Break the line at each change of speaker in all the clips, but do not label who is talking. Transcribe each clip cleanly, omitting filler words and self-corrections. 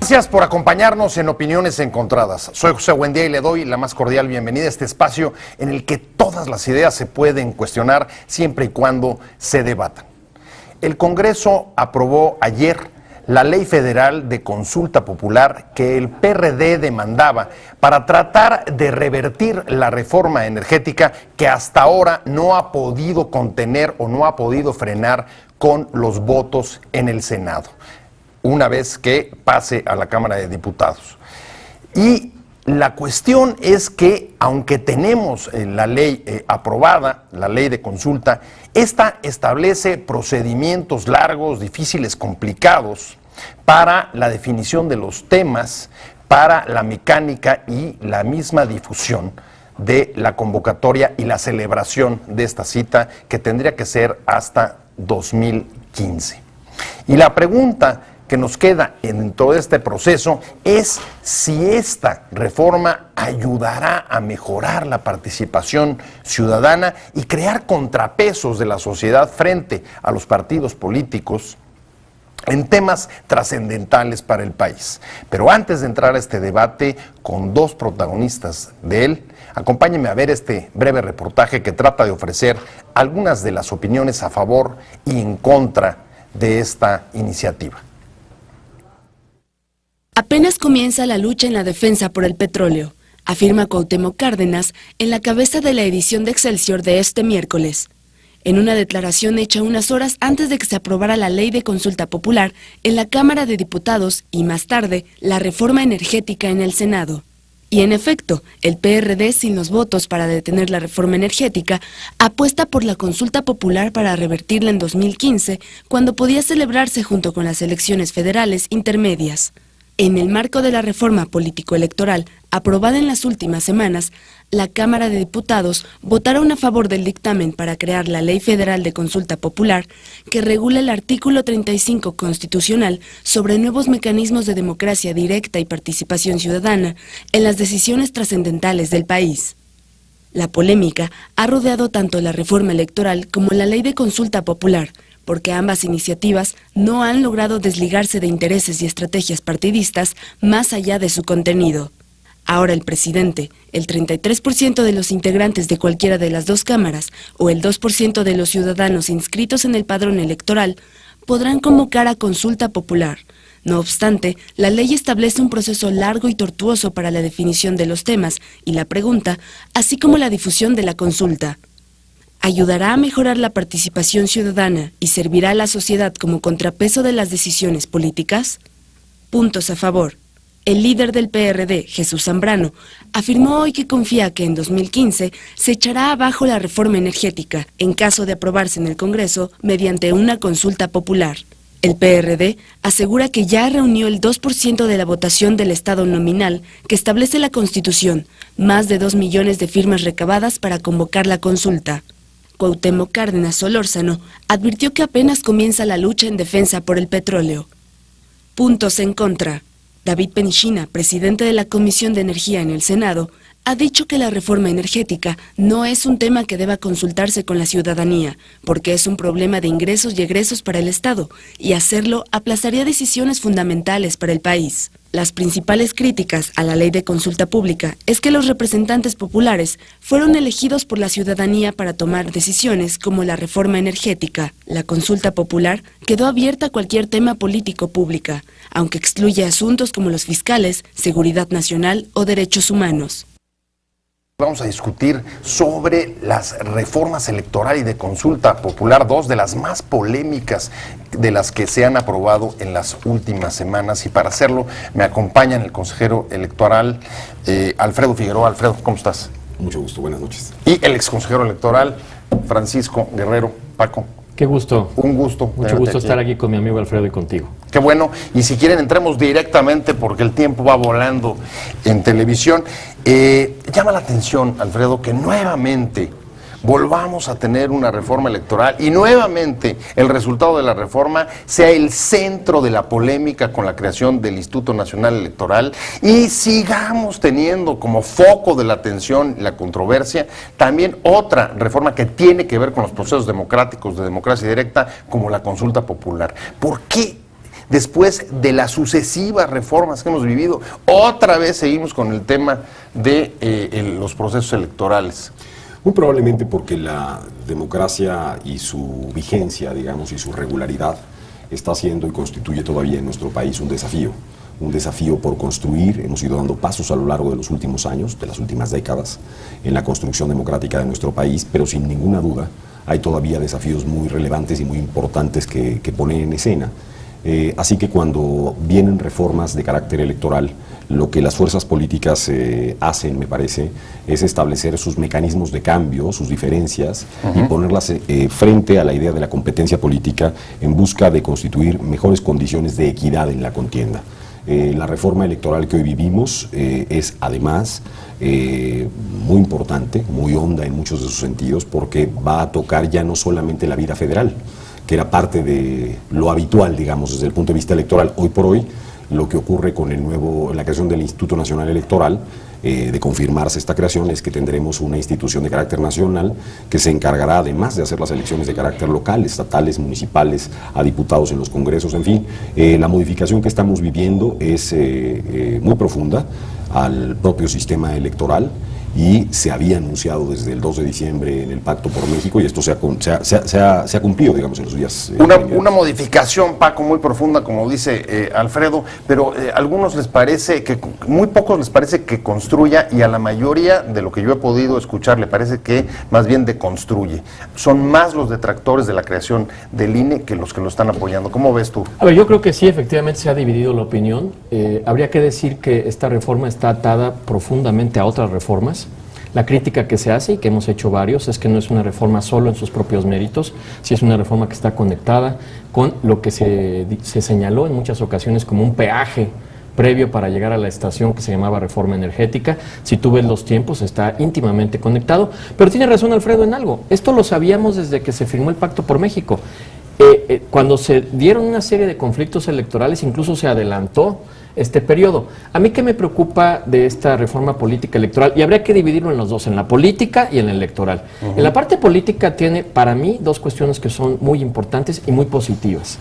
Gracias por acompañarnos en Opiniones Encontradas. Soy José Buendía y le doy la más cordial bienvenida a este espacio en el que todas las ideas se pueden cuestionar siempre y cuando se debatan. El Congreso aprobó ayer la Ley Federal de Consulta Popular que el PRD demandaba para tratar de revertir la reforma energética que hasta ahora no ha podido contener o no ha podido frenar con los votos en el Senado, una vez que pase a la Cámara de Diputados. Y la cuestión es que, aunque tenemos la ley aprobada, la ley de consulta, esta establece procedimientos largos, difíciles, complicados para la definición de los temas, para la mecánica y la misma difusión de la convocatoria y la celebración de esta cita, que tendría que ser hasta 2015. Y la pregunta que nos queda en todo este proceso es si esta reforma ayudará a mejorar la participación ciudadana y crear contrapesos de la sociedad frente a los partidos políticos en temas trascendentales para el país. Pero antes de entrar a este debate con dos protagonistas de él, acompáñenme a ver este breve reportaje que trata de ofrecer algunas de las opiniones a favor y en contra de esta iniciativa.
Apenas comienza la lucha en la defensa por el petróleo, afirma Cuauhtémoc Cárdenas en la cabeza de la edición de Excelsior de este miércoles, en una declaración hecha unas horas antes de que se aprobara la Ley de Consulta Popular en la Cámara de Diputados y más tarde la reforma energética en el Senado. Y en efecto, el PRD, sin los votos para detener la reforma energética, apuesta por la consulta popular para revertirla en 2015, cuando podía celebrarse junto con las elecciones federales intermedias. En el marco de la reforma político-electoral aprobada en las últimas semanas, la Cámara de Diputados votaron a favor del dictamen para crear la Ley Federal de Consulta Popular que regula el artículo 35 constitucional sobre nuevos mecanismos de democracia directa y participación ciudadana en las decisiones trascendentales del país. La polémica ha rodeado tanto la reforma electoral como la Ley de Consulta Popular, porque ambas iniciativas no han logrado desligarse de intereses y estrategias partidistas más allá de su contenido. Ahora el presidente, el 33% de los integrantes de cualquiera de las dos cámaras o el 2% de los ciudadanos inscritos en el padrón electoral podrán convocar a consulta popular. No obstante, la ley establece un proceso largo y tortuoso para la definición de los temas y la pregunta, así como la difusión de la consulta. ¿Ayudará a mejorar la participación ciudadana y servirá a la sociedad como contrapeso de las decisiones políticas? Puntos a favor. El líder del PRD, Jesús Zambrano, afirmó hoy que confía que en 2015 se echará abajo la reforma energética en caso de aprobarse en el Congreso mediante una consulta popular. El PRD asegura que ya reunió el 2% de la votación del Estado nominal que establece la Constitución, más de 2 millones de firmas recabadas para convocar la consulta. Cuauhtémoc Cárdenas Solórzano advirtió que apenas comienza la lucha en defensa por el petróleo. Puntos en contra. David Penchina, presidente de la Comisión de Energía en el Senado, ha dicho que la reforma energética no es un tema que deba consultarse con la ciudadanía, porque es un problema de ingresos y egresos para el Estado, y hacerlo aplazaría decisiones fundamentales para el país. Las principales críticas a la ley de consulta pública es que los representantes populares fueron elegidos por la ciudadanía para tomar decisiones como la reforma energética. La consulta popular quedó abierta a cualquier tema político pública, aunque excluye asuntos como los fiscales, seguridad nacional o derechos humanos.
Vamos a discutir sobre las reformas electoral y de consulta popular, dos de las más polémicas de las que se han aprobado en las últimas semanas. Y para hacerlo me acompañan el consejero electoral Alfredo Figueroa. Alfredo, ¿cómo estás?
Mucho gusto, buenas noches.
Y el exconsejero electoral Francisco Guerrero. Paco.
Qué gusto.
Un gusto.
Mucho gusto estar aquí con mi amigo Alfredo y contigo.
Qué bueno. Y si quieren, entremos directamente porque el tiempo va volando en televisión. Llama la atención, Alfredo, que nuevamente volvamos a tener una reforma electoral y nuevamente el resultado de la reforma sea el centro de la polémica con la creación del Instituto Nacional Electoral y sigamos teniendo como foco de la atención la controversia también otra reforma que tiene que ver con los procesos democráticos de democracia directa como la consulta popular. ¿Por qué después de las sucesivas reformas que hemos vivido, otra vez seguimos con el tema de los procesos electorales?
Muy probablemente porque la democracia y su vigencia, digamos, y su regularidad está siendo y constituye todavía en nuestro país un desafío por construir. Hemos ido dando pasos a lo largo de los últimos años, de las últimas décadas, en la construcción democrática de nuestro país, pero sin ninguna duda hay todavía desafíos muy relevantes y muy importantes que poner en escena. Así que cuando vienen reformas de carácter electoral, lo que las fuerzas políticas hacen, me parece, es establecer sus mecanismos de cambio, sus diferencias, y ponerlas frente a la idea de la competencia política en busca de constituir mejores condiciones de equidad en la contienda. La reforma electoral que hoy vivimos es además muy importante, muy honda en muchos de sus sentidos, porque va a tocar ya no solamente la vida federal, que era parte de lo habitual, digamos, desde el punto de vista electoral. Hoy por hoy, lo que ocurre con la creación del Instituto Nacional Electoral, de confirmarse esta creación, es que tendremos una institución de carácter nacional que se encargará, además de hacer las elecciones de carácter local, estatales, municipales, a diputados en los congresos, en fin. La modificación que estamos viviendo es muy profunda al propio sistema electoral, y se había anunciado desde el 2 de diciembre en el Pacto por México, y esto se ha cumplido, digamos, en los días.
Una modificación, Paco, muy profunda, como dice Alfredo, pero a algunos les parece que, muy pocos les parece que construya, y a la mayoría de lo que yo he podido escuchar le parece que más bien deconstruye. Son más los detractores de la creación del INE que los que lo están apoyando. ¿Cómo ves tú?
A ver, yo creo que sí, efectivamente se ha dividido la opinión. Habría que decir que esta reforma está atada profundamente a otras reformas. La crítica que se hace, y que hemos hecho varios, es que no es una reforma solo en sus propios méritos, sí es una reforma que está conectada con lo que se señaló en muchas ocasiones como un peaje previo para llegar a la estación que se llamaba reforma energética. Si tú ves los tiempos, está íntimamente conectado. Pero tiene razón Alfredo en algo, esto lo sabíamos desde que se firmó el Pacto por México. Cuando se dieron una serie de conflictos electorales, incluso se adelantó este periodo. A mí, ¿qué me preocupa de esta reforma política electoral? Y habría que dividirlo en los dos, en la política y en la electoral. En la parte política tiene, para mí, dos cuestiones que son muy importantes y muy positivas.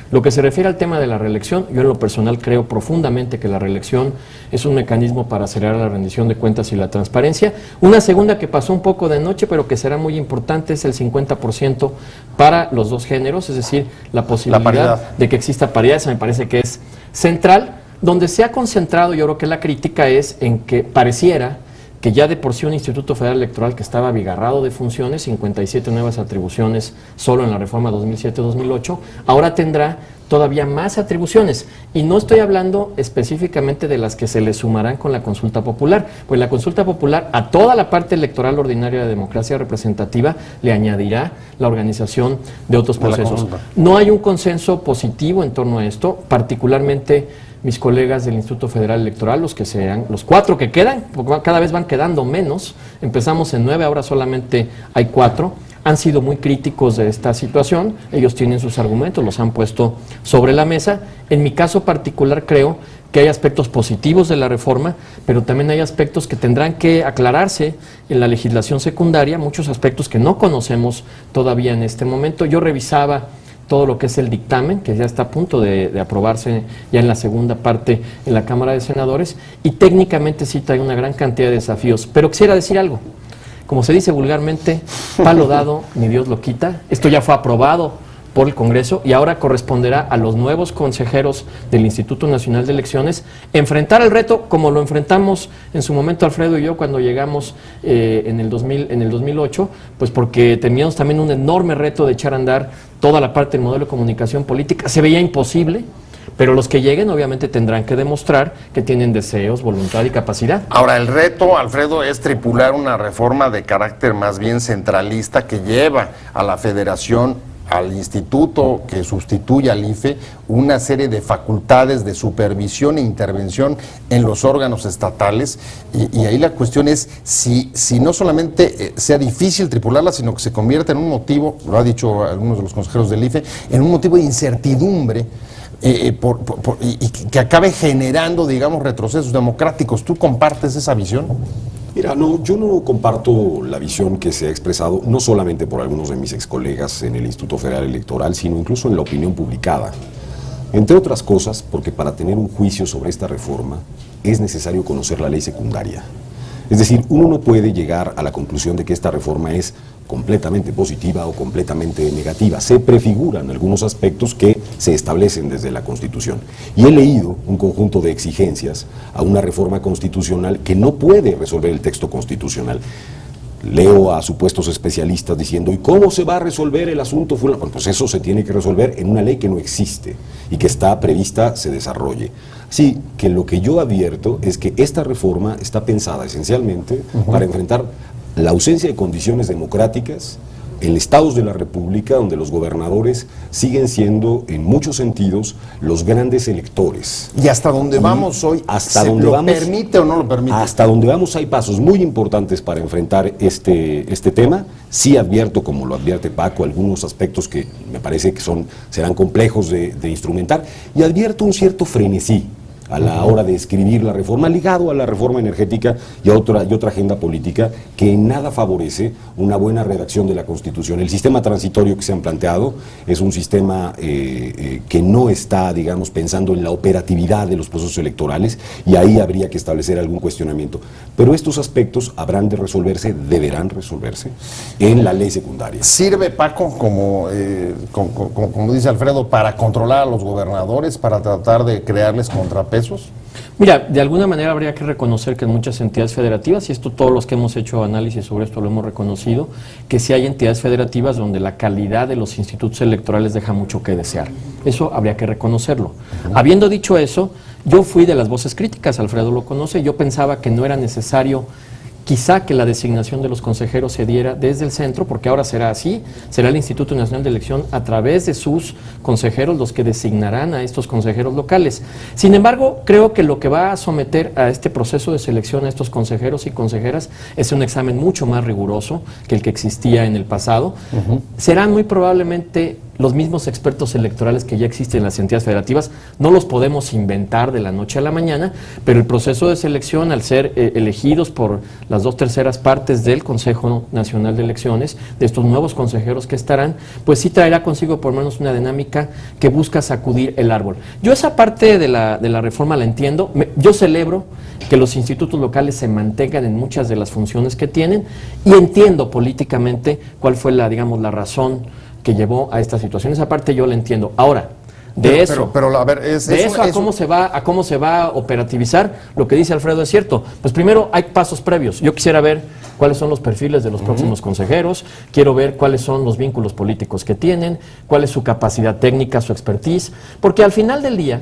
Lo que se refiere al tema de la reelección, yo en lo personal creo profundamente que la reelección es un mecanismo para acelerar la rendición de cuentas y la transparencia. Una segunda que pasó un poco de noche, pero que será muy importante, es el 50% para los dos géneros, es decir, la posibilidad de que exista paridad. Esa me parece que es central. Donde se ha concentrado, yo creo que la crítica es en que pareciera que ya de por sí un Instituto Federal Electoral que estaba abigarrado de funciones, 57 nuevas atribuciones solo en la reforma 2007-2008, ahora tendrá todavía más atribuciones. Y no estoy hablando específicamente de las que se le sumarán con la consulta popular, pues la consulta popular a toda la parte electoral ordinaria de democracia representativa le añadirá la organización de otros procesos. No hay un consenso positivo en torno a esto, particularmente mis colegas del Instituto Federal Electoral, los 4 que quedan, porque cada vez van quedando menos, empezamos en 9, ahora solamente hay 4, han sido muy críticos de esta situación, ellos tienen sus argumentos, los han puesto sobre la mesa. En mi caso particular creo que hay aspectos positivos de la reforma, pero también hay aspectos que tendrán que aclararse en la legislación secundaria, muchos aspectos que no conocemos todavía en este momento. Yo revisaba todo lo que es el dictamen, que ya está a punto de aprobarse ya en la segunda parte en la Cámara de Senadores, y técnicamente sí trae una gran cantidad de desafíos. Pero quisiera decir algo, como se dice vulgarmente, palo dado, ni Dios lo quita. Esto ya fue aprobado por el Congreso y ahora corresponderá a los nuevos consejeros del Instituto Nacional de Elecciones enfrentar el reto como lo enfrentamos en su momento Alfredo y yo cuando llegamos en el 2008, pues porque teníamos también un enorme reto de echar a andar toda la parte del modelo de comunicación política. Se veía imposible, pero los que lleguen obviamente tendrán que demostrar que tienen deseos, voluntad y capacidad.
Ahora, el reto, Alfredo, es tripular una reforma de carácter más bien centralista que lleva a la federación, al instituto que sustituye al IFE, una serie de facultades de supervisión e intervención en los órganos estatales, y ahí la cuestión es si no solamente sea difícil tripularla, sino que se convierta en un motivo, lo ha dicho algunos de los consejeros del IFE, en un motivo de incertidumbre y que acabe generando, digamos, retrocesos democráticos. ¿Tú compartes esa visión?
Mira, no, yo no comparto la visión que se ha expresado, no solamente por algunos de mis ex colegas en el Instituto Federal Electoral, sino incluso en la opinión publicada, Entre otras cosas, porque para tener un juicio sobre esta reforma es necesario conocer la ley secundaria. Es decir, uno no puede llegar a la conclusión de que esta reforma es completamente positiva o completamente negativa. Se prefiguran algunos aspectos que se establecen desde la Constitución. Y he leído un conjunto de exigencias a una reforma constitucional que no puede resolver el texto constitucional. Leo a supuestos especialistas diciendo, ¿y cómo se va a resolver el asunto? Bueno, pues eso se tiene que resolver en una ley que no existe y que está prevista se desarrolle. Así que lo que yo advierto es que esta reforma está pensada esencialmente para enfrentar la ausencia de condiciones democráticas en estados de la República donde los gobernadores siguen siendo en muchos sentidos los grandes electores.
¿Y hasta dónde vamos hoy?
Hasta
¿Se
donde
lo
vamos,
permite o no lo permite?
Hasta donde vamos hay pasos muy importantes para enfrentar este tema. Sí advierto, como lo advierte Paco, algunos aspectos que me parece que serán complejos de instrumentar, y advierto un cierto frenesí a la hora de escribir la reforma, ligado a la reforma energética y otra agenda política que en nada favorece una buena redacción de la Constitución. El sistema transitorio que se han planteado es un sistema que no está, digamos, pensando en la operatividad de los procesos electorales, y ahí habría que establecer algún cuestionamiento. Pero estos aspectos habrán de resolverse, deberán resolverse en la ley secundaria.
¿Sirve, Paco, como dice Alfredo, para controlar a los gobernadores, para tratar de crearles contrapesos?
Mira, de alguna manera habría que reconocer que en muchas entidades federativas, y esto todos los que hemos hecho análisis sobre esto lo hemos reconocido, que sí hay entidades federativas donde la calidad de los institutos electorales deja mucho que desear. Eso habría que reconocerlo. Habiendo dicho eso, yo fui de las voces críticas, Alfredo lo conoce, yo pensaba que no era necesario quizá que la designación de los consejeros se diera desde el centro, porque ahora será así, será el Instituto Nacional de Elección a través de sus consejeros los que designarán a estos consejeros locales. Sin embargo, creo que lo que va a someter a este proceso de selección a estos consejeros y consejeras es un examen mucho más riguroso que el que existía en el pasado. Serán muy probablemente los mismos expertos electorales que ya existen en las entidades federativas, no los podemos inventar de la noche a la mañana, pero el proceso de selección, al ser elegidos por las 2/3 partes del Consejo Nacional de Elecciones, de estos nuevos consejeros que estarán, pues sí traerá consigo por lo menos una dinámica que busca sacudir el árbol. Yo esa parte de la reforma la entiendo, yo celebro que los institutos locales se mantengan en muchas de las funciones que tienen, y entiendo políticamente cuál fue la razón que llevó a esta situación. Esa parte yo la entiendo. Ahora, cómo se va a operativizar, lo que dice Alfredo es cierto. Pues primero hay pasos previos. Yo quisiera ver cuáles son los perfiles de los próximos consejeros, quiero ver cuáles son los vínculos políticos que tienen, cuál es su capacidad técnica, su expertise, porque al final del día,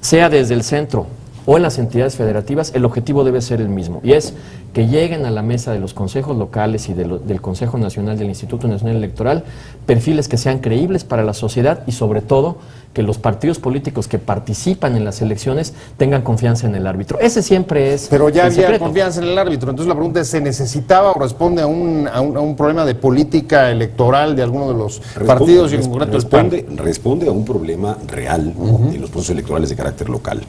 sea desde el centro o en las entidades federativas, el objetivo debe ser el mismo, y es que lleguen a la mesa de los consejos locales y del Consejo Nacional del Instituto Nacional Electoral perfiles que sean creíbles para la sociedad, y sobre todo que los partidos políticos que participan en las elecciones tengan confianza en el árbitro. Ese siempre es
Pero ya
el
había
secreto.
confianza en el árbitro. Entonces la pregunta es, ¿se necesitaba o responde a un problema de política electoral de alguno de los partidos, y en concreto el PAN?
Responde a un problema real en los procesos electorales de carácter local.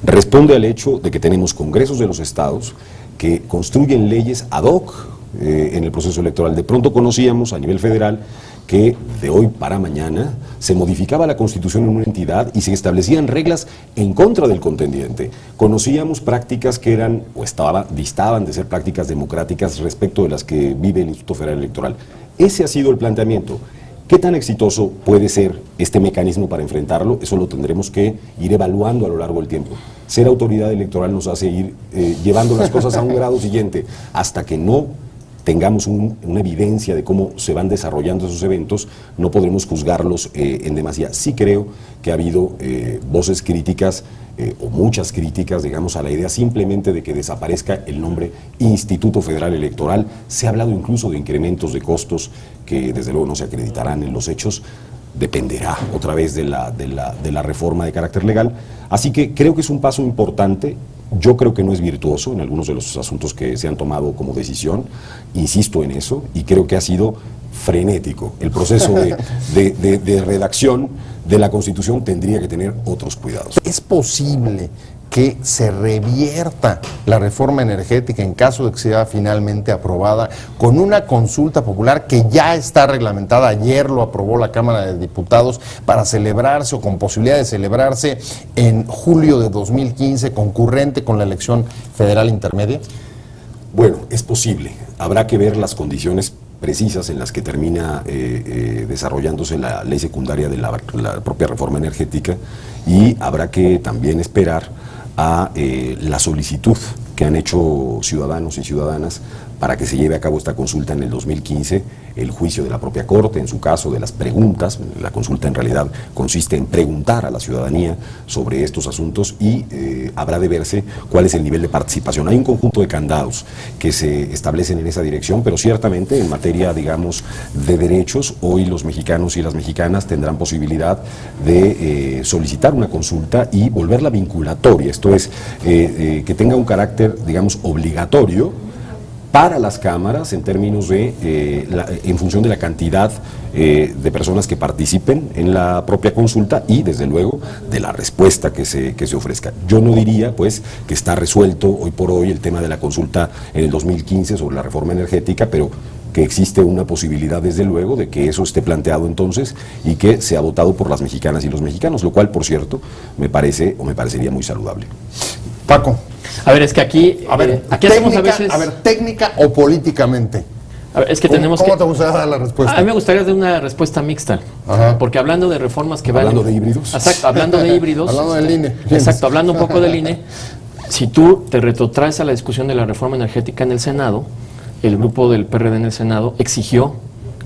Responde al hecho de que tenemos congresos de los estados que construyen leyes ad hoc en el proceso electoral. De pronto conocíamos a nivel federal que de hoy para mañana se modificaba la Constitución en una entidad y se establecían reglas en contra del contendiente. Conocíamos prácticas que eran o distaban de ser prácticas democráticas respecto de las que vive el Instituto Federal Electoral. Ese ha sido el planteamiento. ¿Qué tan exitoso puede ser este mecanismo para enfrentarlo? Eso lo tendremos que ir evaluando a lo largo del tiempo. Ser autoridad electoral nos hace ir llevando las cosas a un grado siguiente. Hasta que no tengamos una evidencia de cómo se van desarrollando esos eventos, no podremos juzgarlos en demasía. Sí creo que ha habido voces críticas, o muchas críticas, digamos, a la idea simplemente de que desaparezca el nombre Instituto Federal Electoral. Se ha hablado incluso de incrementos de costos que desde luego no se acreditarán en los hechos. Dependerá otra vez de la reforma de carácter legal. Así que creo que es un paso importante. Yo creo que no es virtuoso en algunos de los asuntos que se han tomado como decisión, insisto en eso, y creo que ha sido frenético. El proceso de redacción de la Constitución tendría que tener otros cuidados.
¿Es posible que se revierta la reforma energética en caso de que sea finalmente aprobada con una consulta popular que ya está reglamentada. Ayer lo aprobó la Cámara de Diputados para celebrarse o con posibilidad de celebrarse en julio de 2015, concurrente con la elección federal intermedia?
Bueno, es posible. Habrá que ver las condiciones precisas en las que termina desarrollándose la ley secundaria de la propia reforma energética, y habrá que también esperar a la solicitud que han hecho ciudadanos y ciudadanas para que se lleve a cabo esta consulta en el 2015, el juicio de la propia Corte, en su caso de las preguntas. La consulta en realidad consiste en preguntar a la ciudadanía sobre estos asuntos, y habrá de verse cuál es el nivel de participación. Hay un conjunto de candados que se establecen en esa dirección, pero ciertamente en materia, digamos, de derechos, hoy los mexicanos y las mexicanas tendrán posibilidad de solicitar una consulta y volverla vinculatoria, esto es, que tenga un carácter, digamos, obligatorio para las cámaras en términos de, en función de la cantidad de personas que participen en la propia consulta y, desde luego, de la respuesta que se ofrezca. Yo no diría, pues, que está resuelto hoy por hoy el tema de la consulta en el 2015 sobre la reforma energética, pero que existe una posibilidad, desde luego, de que eso esté planteado entonces y que sea votado por las mexicanas y los mexicanos, lo cual, por cierto, me parece o me parecería muy saludable.
Paco.
A ver, es que aquí, aquí hacemos a veces...
A ver, técnica o políticamente.
A ver, es que tenemos
¿Cómo te gustaría dar la respuesta?
A mí me gustaría dar una respuesta mixta.
Ajá.
Porque hablando de reformas que
Hablando
van...
de híbridos.
Exacto, hablando de híbridos.
Hablando del INE.
Exacto, hablando un poco del INE. Si tú te retrotraes a la discusión de la reforma energética en el Senado, el grupo del PRD en el Senado exigió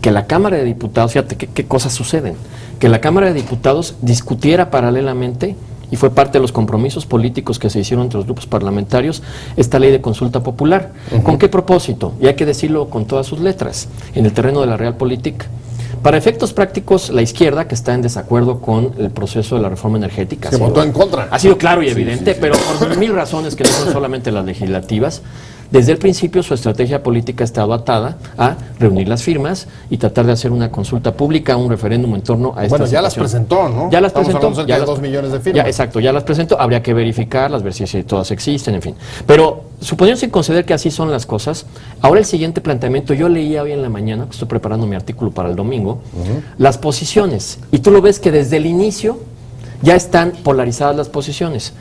que la Cámara de Diputados, fíjate qué cosas suceden, que la Cámara de Diputados discutiera paralelamente, y fue parte de los compromisos políticos que se hicieron entre los grupos parlamentarios, esta ley de consulta popular. ¿Con qué propósito? Y hay que decirlo con todas sus letras, en el terreno de la realpolitik. Para efectos prácticos, la izquierda, que está en desacuerdo con el proceso de la reforma energética,
Se votó en contra.
Ha sido claro y evidente, pero por mil razones que no son solamente las legislativas. Desde el principio su estrategia política ha estado atada a reunir las firmas y tratar de hacer una consulta pública, un referéndum en torno a esta
Bueno, ya las
situación.
presentó, ¿no?
Ya las
Estamos
presentó.
hablando cerca de 2 millones de firmas.
Ya, exacto, ya las presentó. Habría que verificarlas, ver si todas existen, en fin. Pero suponiendo sin conceder que así son las cosas, ahora el siguiente planteamiento, yo leía hoy en la mañana, que estoy preparando mi artículo para el domingo, las posiciones. Y tú lo ves que desde el inicio ya están polarizadas las posiciones.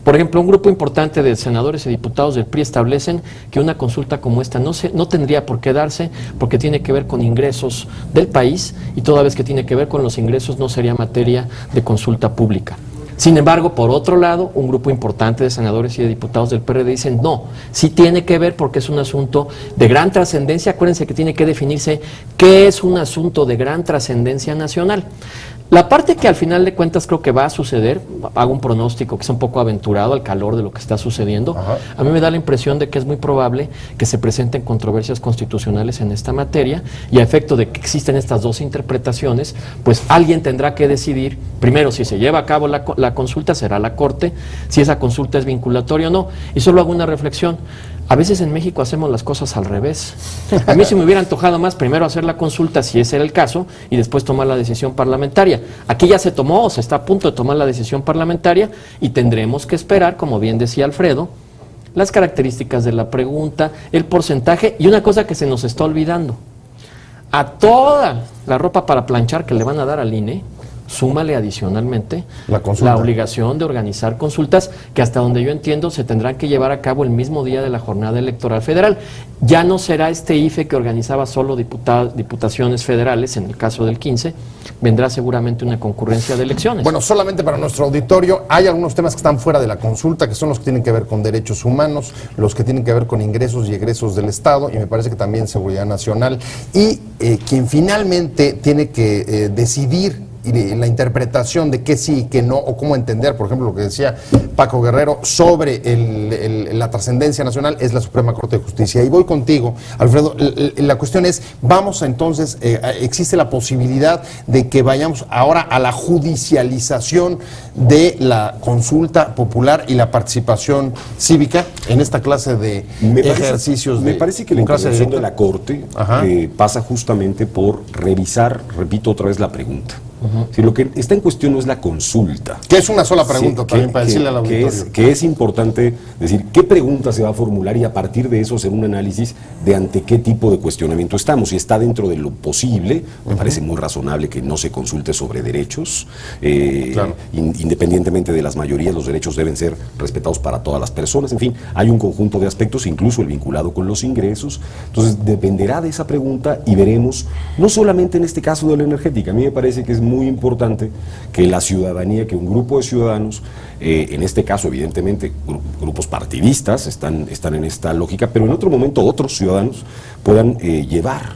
Por ejemplo, un grupo importante de senadores y diputados del PRI establecen que una consulta como esta no tendría por qué darse, porque tiene que ver con ingresos del país, y toda vez que tiene que ver con los ingresos no sería materia de consulta pública. Sin embargo, por otro lado, un grupo importante de senadores y de diputados del PRD dicen no, sí tiene que ver porque es un asunto de gran trascendencia. Acuérdense que tiene que definirse qué es un asunto de gran trascendencia nacional. La parte que al final de cuentas creo que va a suceder, hago un pronóstico que es un poco aventurado al calor de lo que está sucediendo.
Ajá.
A mí me da la impresión de que es muy probable que se presenten controversias constitucionales en esta materia, y a efecto de que existen estas dos interpretaciones, pues alguien tendrá que decidir, primero, si se lleva a cabo la consulta, será la Corte, si esa consulta es vinculatoria o no. Y solo hago una reflexión. A veces en México hacemos las cosas al revés. A mí se me hubiera antojado más primero hacer la consulta, si ese era el caso, y después tomar la decisión parlamentaria. Aquí ya se tomó, o se está a punto de tomar la decisión parlamentaria, y tendremos que esperar, como bien decía Alfredo, las características de la pregunta, el porcentaje, y una cosa que se nos está olvidando. A toda la ropa para planchar que le van a dar al INE, súmale adicionalmente la obligación de organizar consultas que, hasta donde yo entiendo, se tendrán que llevar a cabo el mismo día de la jornada electoral federal. Ya no será este IFE que organizaba solo diputaciones federales, en el caso del 15, vendrá seguramente una concurrencia de elecciones.
Bueno, solamente para nuestro auditorio, hay algunos temas que están fuera de la consulta, que son los que tienen que ver con derechos humanos, los que tienen que ver con ingresos y egresos del Estado, y me parece que también seguridad nacional, y quien finalmente tiene que decidir y la interpretación de qué sí y qué no, o cómo entender, por ejemplo, lo que decía Paco Guerrero sobre la trascendencia nacional, es la Suprema Corte de Justicia. Y voy contigo, Alfredo. La cuestión es, vamos entonces, existe la posibilidad de que vayamos ahora a la judicialización de la consulta popular y la participación cívica en esta clase de ejercicios.
Me parece que la intervención de la Corte pasa justamente por revisar, repito otra vez, la pregunta. Si lo que está en cuestión no es la consulta.
Que es una sola pregunta también para decirle al auditorio.
Que es importante decir qué pregunta se va a formular y a partir de eso hacer un análisis de ante qué tipo de cuestionamiento estamos. Si está dentro de lo posible, me parece muy razonable que no se consulte sobre derechos. Claro. Independientemente de las mayorías, los derechos deben ser respetados para todas las personas. En fin, hay un conjunto de aspectos, incluso el vinculado con los ingresos. Entonces, dependerá de esa pregunta y veremos, no solamente en este caso de la energética, a mí me parece que es muy importante que la ciudadanía, que un grupo de ciudadanos, en este caso evidentemente grupos partidistas están en esta lógica, pero en otro momento otros ciudadanos puedan llevar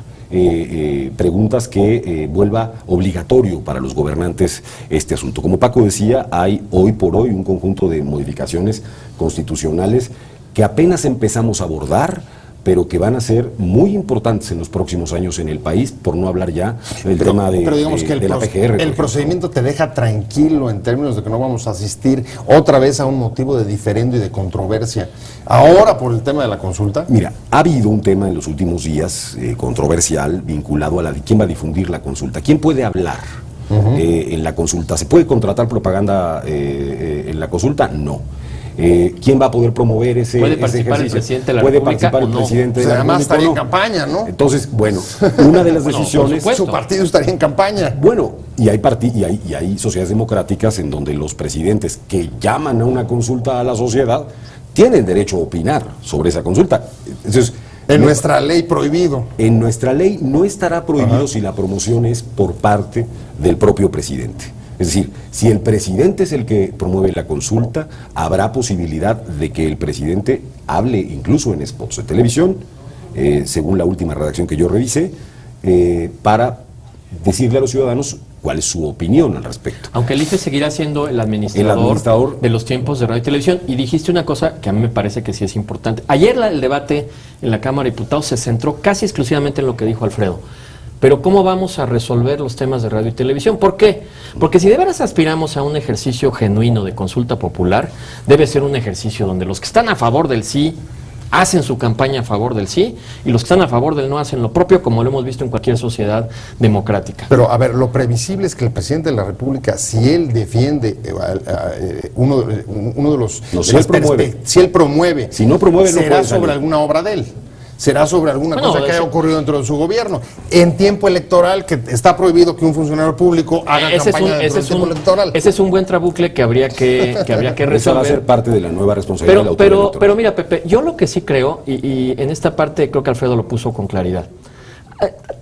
preguntas que vuelva obligatorio para los gobernantes este asunto. Como Paco decía, hay hoy por hoy un conjunto de modificaciones constitucionales que apenas empezamos a abordar, pero que van a ser muy importantes en los próximos años en el país, por no hablar ya del tema de la PGR.
El procedimiento te deja tranquilo en términos de que no vamos a asistir otra vez a un motivo de diferendo y de controversia. Ahora por el tema de la consulta.
Mira, ha habido un tema en los últimos días controversial vinculado a quién va a difundir la consulta, quién puede hablar. En la consulta. ¿Se puede contratar propaganda en la consulta? No. ¿Quién va a poder promover ese
¿Puede participar el presidente de la República? ¿Puede participar
el presidente de la
República? Además estaría
en
campaña, ¿no?
Entonces, bueno, una de las decisiones...
Su partido estaría en campaña.
Bueno, y hay sociedades democráticas en donde los presidentes que llaman a una consulta a la sociedad tienen derecho a opinar sobre esa consulta. Entonces,
en nuestra ley prohibido.
En nuestra ley no estará prohibido si la promoción es por parte del propio presidente. Es decir, si el presidente es el que promueve la consulta, habrá posibilidad de que el presidente hable incluso en spots de televisión, según la última redacción que yo revisé, para decirle a los ciudadanos cuál es su opinión al respecto.
Aunque el IFE seguirá siendo el administrador de los tiempos de radio y televisión, y dijiste una cosa que a mí me parece que sí es importante. Ayer el debate en la Cámara de Diputados se centró casi exclusivamente en lo que dijo Alfredo. Pero ¿cómo vamos a resolver los temas de radio y televisión? ¿Por qué? Porque si de veras aspiramos a un ejercicio genuino de consulta popular, debe ser un ejercicio donde los que están a favor del sí hacen su campaña a favor del sí y los que están a favor del no hacen lo propio, como lo hemos visto en cualquier sociedad democrática.
Pero, a ver, lo previsible es que el presidente de la República, si él defiende uno de los...
No, si él promueve.
Si él promueve.
Si no promueve, no
será sobre alguna obra de él. Será sobre alguna cosa que haya ocurrido dentro de su gobierno. En tiempo electoral, que está prohibido que un funcionario público haga campaña dentro del tiempo electoral.
Ese es un buen trabucle que habría que resolver.
Eso va a ser parte de la nueva responsabilidad del autor electoral.
Pero mira, Pepe, yo lo que sí creo, y en esta parte creo que Alfredo lo puso con claridad,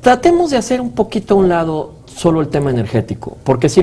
tratemos de hacer un poquito a un lado solo el tema energético, porque si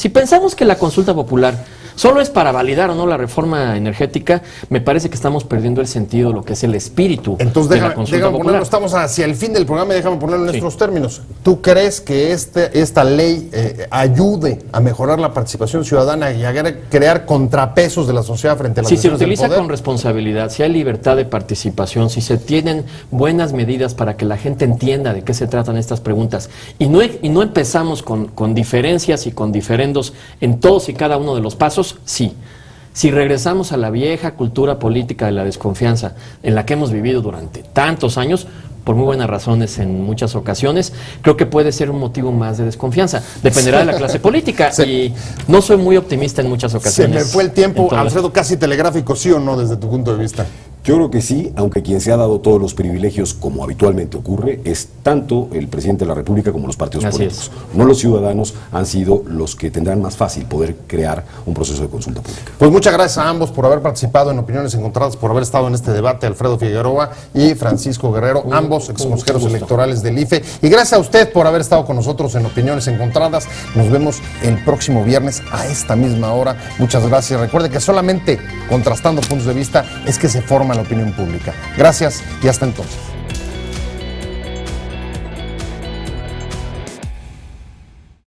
pensamos que la consulta popular solo es para validar o no la reforma energética, me parece que estamos perdiendo el sentido de lo que es el espíritu de la consulta popular.
Estamos hacia el fin del programa y déjame ponerlo en estos términos. ¿Tú crees que esta ley ayude a mejorar la participación ciudadana y a crear contrapesos de la sociedad frente a las
decisiones del poder? Si se utiliza con responsabilidad, si hay libertad de participación, si se tienen buenas medidas para que la gente entienda de qué se tratan estas preguntas y no empezamos con diferencias y con diferendos en todos y cada uno de los pasos, sí. Si regresamos a la vieja cultura política de la desconfianza en la que hemos vivido durante tantos años, por muy buenas razones en muchas ocasiones, creo que puede ser un motivo más de desconfianza. Dependerá de la clase política y no soy muy optimista en muchas ocasiones.
Se me fue el tiempo, Alfredo, casi telegráfico, ¿sí o no desde tu punto de vista?
Yo creo que sí, aunque quien se ha dado todos los privilegios, como habitualmente ocurre, es tanto el presidente de la República como los partidos políticos. No los ciudadanos han sido los que tendrán más fácil poder crear un proceso de consulta pública.
Pues muchas gracias a ambos por haber participado en Opiniones Encontradas, por haber estado en este debate, Alfredo Figueroa y Francisco Guerrero, ambos exconsejeros electorales del IFE. Y gracias a usted por haber estado con nosotros en Opiniones Encontradas. Nos vemos el próximo viernes a esta misma hora. Muchas gracias. Recuerde que solamente contrastando puntos de vista es que se forma la opinión pública. Gracias y hasta entonces.